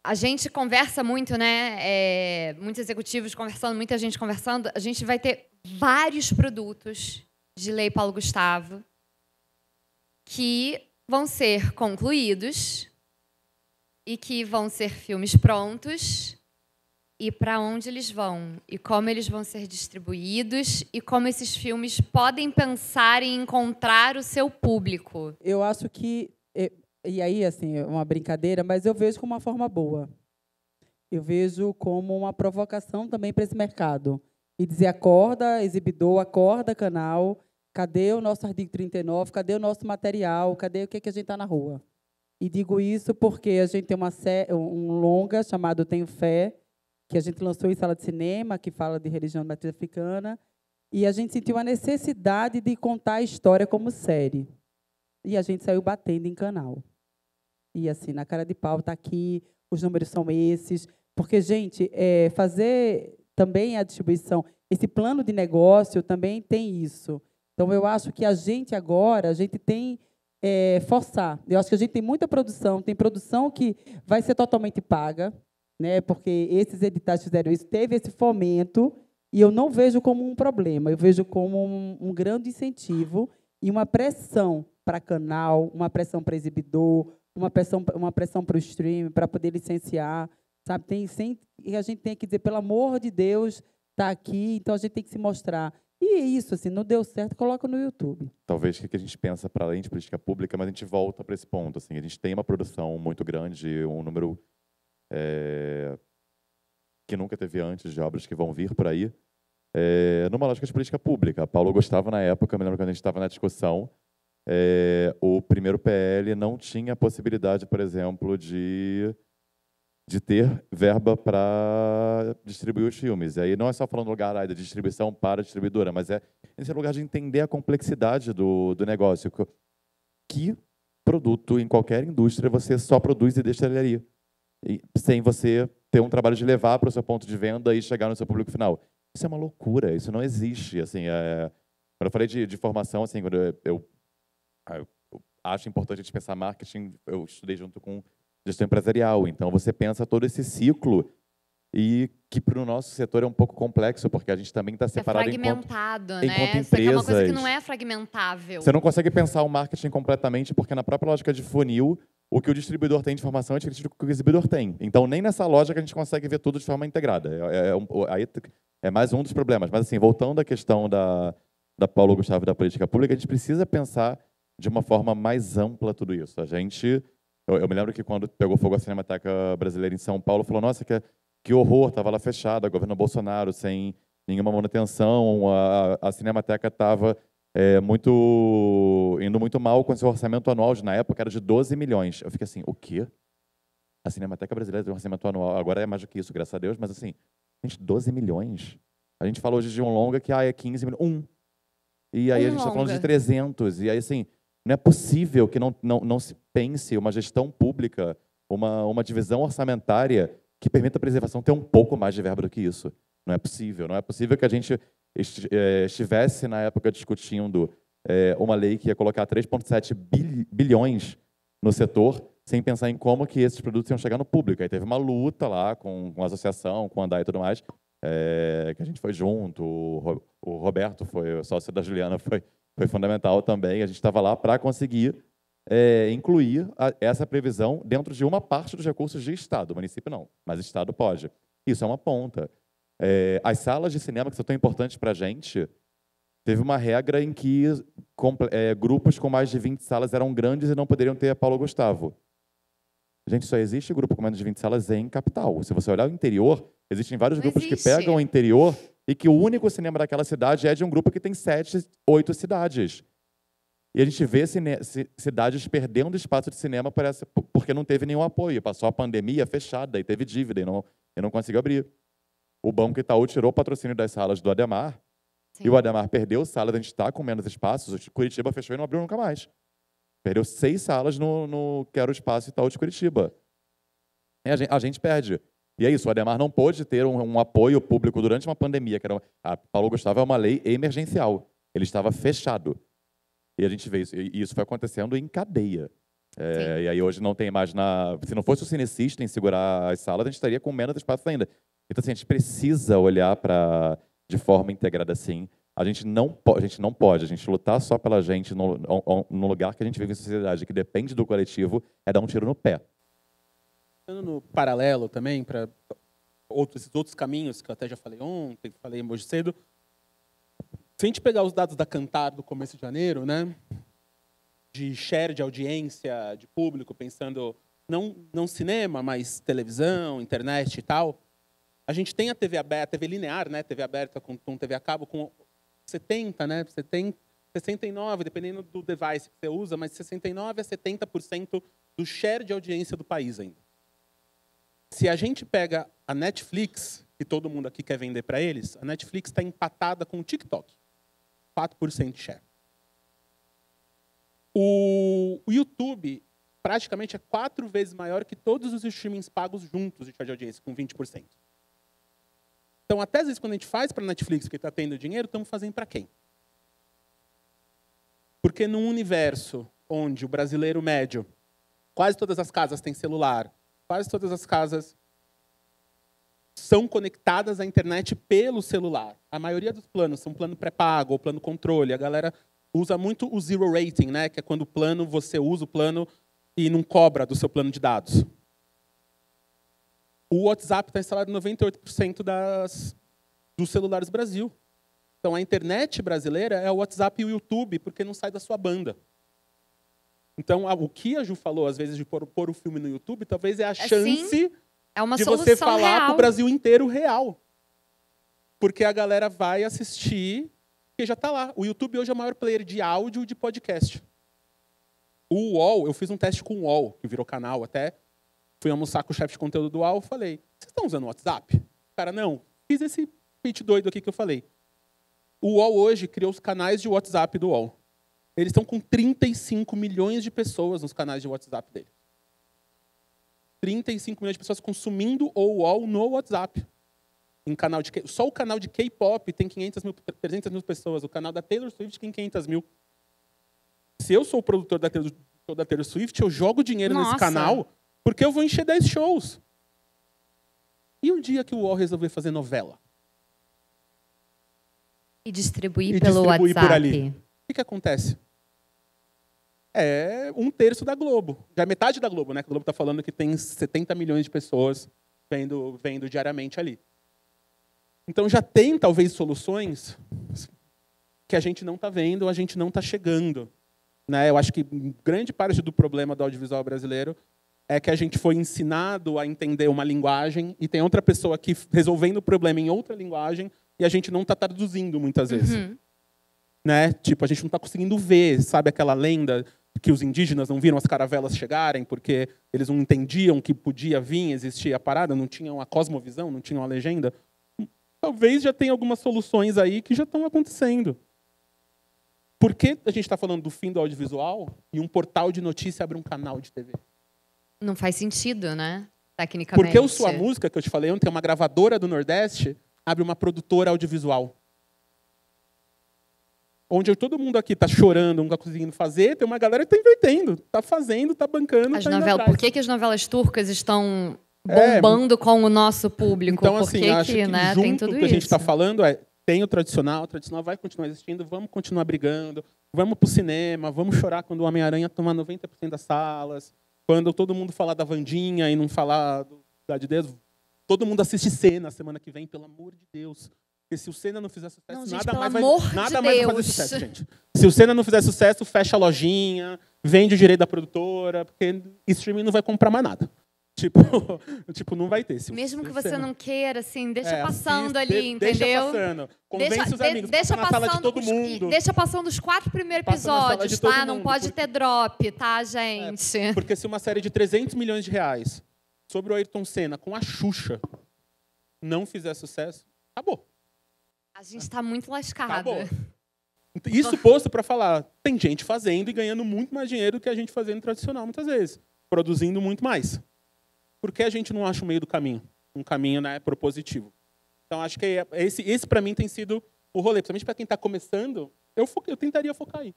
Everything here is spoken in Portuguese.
a gente conversa muito, né? Muitos executivos conversando, muita gente conversando. A gente vai ter vários produtos de Lei Paulo Gustavo que vão ser concluídos e que vão ser filmes prontos e para onde eles vão e como eles vão ser distribuídos e como esses filmes podem pensar em encontrar o seu público. Eu acho que, e aí, assim, é uma brincadeira, mas eu vejo como uma forma boa. Eu vejo como uma provocação também para esse mercado. E dizer, acorda, exibidor, acorda, canal, cadê o nosso artigo 39, cadê o nosso material, cadê o que a gente está na rua? E digo isso porque a gente tem um longa chamado Tenho Fé, que a gente lançou em sala de cinema, que fala de religião de matriz africana, e a gente sentiu a necessidade de contar a história como série. E a gente saiu batendo em canal. E, assim, na cara de pau, está aqui, os números são esses. Porque, gente, fazer também a distribuição, esse plano de negócio também tem isso. Então, eu acho que a gente tem forçar. Eu acho que a gente tem muita produção, tem produção que vai ser totalmente paga, né? Porque esses editais fizeram isso, teve esse fomento, e eu não vejo como um problema, eu vejo como um grande incentivo e uma pressão para canal, uma pressão para exibidor, uma pressão para o stream, para poder licenciar, sabe? E a gente tem que dizer, pelo amor de Deus, está aqui, então a gente tem que se mostrar. E isso, assim, não deu certo, coloca no YouTube. Talvez o que a gente pensa para além de política pública, mas a gente volta para esse ponto. Assim, a gente tem uma produção muito grande, um número que nunca teve antes de obras que vão vir por aí, numa lógica de política pública. Paulo Gustavo, na época, me lembro quando a gente estava na discussão, o primeiro PL não tinha a possibilidade, por exemplo, de ter verba para distribuir os filmes. E aí não é só falando do lugar da distribuição para a distribuidora, mas esse lugar de entender a complexidade do negócio. Que produto, em qualquer indústria, você só produz e deixa ele ali, sem você ter um trabalho de levar para o seu ponto de venda e chegar no seu público final. Isso é uma loucura, isso não existe. Assim, quando eu falei de formação, assim, quando eu acho importante a gente pensar marketing, eu estudei junto com gestão empresarial. Então, você pensa todo esse ciclo e que para o nosso setor é um pouco complexo, porque a gente também está separado fragmentado, enquanto empresas. É uma coisa que não é fragmentável. Você não consegue pensar o marketing completamente, porque na própria lógica de funil, o que o distribuidor tem de informação é diferente do que o exibidor tem. Então, nem nessa lógica a gente consegue ver tudo de forma integrada. Aí é mais um dos problemas. Mas, assim, voltando à questão da Paulo Gustavo e da política pública, a gente precisa pensar de uma forma mais ampla tudo isso. Eu me lembro que quando pegou fogo a Cinemateca Brasileira em São Paulo, falou, nossa, que horror, estava lá fechada, governo Bolsonaro, sem nenhuma manutenção, a Cinemateca estava indo muito mal com seu orçamento anual, na época era de 12 milhões. Eu fiquei assim, o quê? A Cinemateca Brasileira tem um orçamento anual, agora é mais do que isso, graças a Deus, mas assim, gente, 12 milhões? A gente falou hoje de um longa que é 15 milhões, e aí a gente está falando de 300, e aí assim, não é possível que não se pense uma gestão pública, uma divisão orçamentária que permita a preservação ter um pouco mais de verba do que isso. Não é possível. Não é possível que a gente estivesse, na época, discutindo uma lei que ia colocar 3,7 bilhões no setor, sem pensar em como que esses produtos iam chegar no público. Aí teve uma luta lá com a associação, com a ANDAI e tudo mais, que a gente foi junto, o Roberto foi o sócio da Juliana, foi fundamental também. A gente estava lá para conseguir incluir essa previsão dentro de uma parte dos recursos de Estado. O município não, mas o Estado pode. Isso é uma ponta. As salas de cinema, que são tão importantes para a gente, teve uma regra em que grupos com mais de 20 salas eram grandes e não poderiam ter a Paulo Gustavo. Gente, só existe grupo com menos de 20 salas em capital. Se você olhar o interior, existem vários grupos que pegam o interior e que o único cinema daquela cidade é de um grupo que tem 7, 8 cidades. E a gente vê cidades perdendo espaço de cinema porque não teve nenhum apoio. Passou a pandemia fechada e teve dívida e não conseguiu abrir. O Banco Itaú tirou o patrocínio das salas do Ademar. Sim. E o Ademar perdeu salas, a gente está com menos espaços. Curitiba fechou e não abriu nunca mais. Perdeu 6 salas no que era o espaço Itaú de Curitiba. E a gente perde. E é isso, o Ademar não pôde ter um apoio público durante uma pandemia, que era a Paulo Gustavo é uma lei emergencial. Ele estava fechado. E a gente vê isso. E isso foi acontecendo em cadeia. E aí hoje não tem mais se não fosse o Cine System segurar as salas, a gente estaria com menos espaço ainda. Então, assim, a gente precisa olhar de forma integrada assim. A gente não pode, a gente lutar só pela gente no lugar que a gente vive em sociedade, que depende do coletivo, é dar um tiro no pé. No paralelo também, para esses outros caminhos, que eu até já falei ontem, falei hoje cedo, se a gente pegar os dados da Kantar do começo de janeiro, né, de share de audiência, de público, pensando não cinema, mas televisão, internet e tal, a gente tem a TV aberta, TV linear, né, TV aberta com TV a cabo, com 70, né, você tem 69, dependendo do device que você usa, mas 69 a 70% do share de audiência do país ainda. Se a gente pega a Netflix, que todo mundo aqui quer vender para eles, a Netflix está empatada com o TikTok. 4% de share. O YouTube praticamente é 4 vezes maior que todos os streamings pagos juntos de share de audiência, com 20%. Então, até às vezes, quando a gente faz para a Netflix, que está tendo dinheiro, estamos fazendo para quem? Porque num universo onde o brasileiro médio, quase todas as casas têm celular, quase todas as casas são conectadas à internet pelo celular. A maioria dos planos são plano pré-pago ou plano controle. A galera usa muito o zero rating, né? Que é quando você usa o plano e não cobra do seu plano de dados. O WhatsApp está instalado em 98% dos celulares do Brasil. Então, a internet brasileira é o WhatsApp e o YouTube, porque não sai da sua banda. Então, o que a Ju falou, às vezes, de pôr o filme no YouTube, talvez é a chance de você falar para o Brasil inteiro real. Porque a galera vai assistir, porque já está lá. O YouTube hoje é o maior player de áudio e de podcast. O UOL, eu fiz um teste com o UOL, que virou canal até. Fui almoçar com o chefe de conteúdo do UOL, falei, vocês estão usando o WhatsApp? Cara, não. Fiz esse pitch doido aqui que eu falei. O UOL hoje criou os canais de WhatsApp do UOL. Eles estão com 35 milhões de pessoas nos canais de WhatsApp dele. 35 milhões de pessoas consumindo o UOL no WhatsApp. Só o canal de K-pop tem 300 mil pessoas. O canal da Taylor Swift tem 500 mil. Se eu sou o produtor da Taylor Swift, eu jogo dinheiro nesse canal porque eu vou encher 10 shows. E um dia que o UOL resolver fazer novela? E distribuir pelo WhatsApp. Por ali. O que acontece? É 1/3 da Globo. Já é metade da Globo, né? A Globo está falando que tem 70 milhões de pessoas vendo diariamente ali. Então já tem, talvez, soluções que a gente não está vendo, a gente não está chegando. Né? Eu acho que grande parte do problema do audiovisual brasileiro é que a gente foi ensinado a entender uma linguagem e tem outra pessoa aqui resolvendo o problema em outra linguagem e a gente não está traduzindo muitas vezes. Uhum. Né? Tipo, a gente não está conseguindo ver, sabe aquela lenda que os indígenas não viram as caravelas chegarem porque eles não entendiam que podia vir, existir a parada, não tinham a cosmovisão, não tinham a legenda? Talvez já tenha algumas soluções aí que já estão acontecendo. Por que a gente está falando do fim do audiovisual e um portal de notícia abre um canal de TV? Não faz sentido, né? Tecnicamente. Porque o Sua Música, que eu te falei ontem, é uma gravadora do Nordeste, abre uma produtora audiovisual. Onde todo mundo aqui está chorando, não está conseguindo fazer, tem uma galera que está invertendo, está fazendo, está bancando. Por que as novelas turcas estão bombando com o nosso público? Então, Por assim, acho que né, junto tem tudo que a gente está isso? falando tem o tradicional vai continuar existindo, vamos continuar brigando, vamos para o cinema, vamos chorar quando o Homem-Aranha tomar 90% das salas, quando todo mundo falar da Wandinha e não falar da de Deus, todo mundo assiste Cena semana que vem, pelo amor de Deus. Porque se o Cena não fizer sucesso, não, gente, nada mais vai fazer sucesso, gente. Se o Cena não fizer sucesso, fecha a lojinha, vende o direito da produtora, porque streaming não vai comprar mais nada. Tipo, não vai ter. Mesmo que você não queira, assim, deixa passando ali, entendeu? Deixa passando. Convence os amigos, deixa na sala de todo mundo. Deixa passando os 4 primeiros episódios, tá? Não pode ter drop, tá, gente? Porque se uma série de 300 milhões de reais sobre o Ayrton Senna com a Xuxa não fizer sucesso, acabou. A gente está muito lascado. Acabou. Isso posto para falar, tem gente fazendo e ganhando muito mais dinheiro do que a gente fazendo tradicional, muitas vezes. Produzindo muito mais. Por que a gente não acha o meio do caminho? Um caminho, né, propositivo. Então, acho que esse para mim tem sido o rolê. Principalmente para quem está começando, eu tentaria focar aí.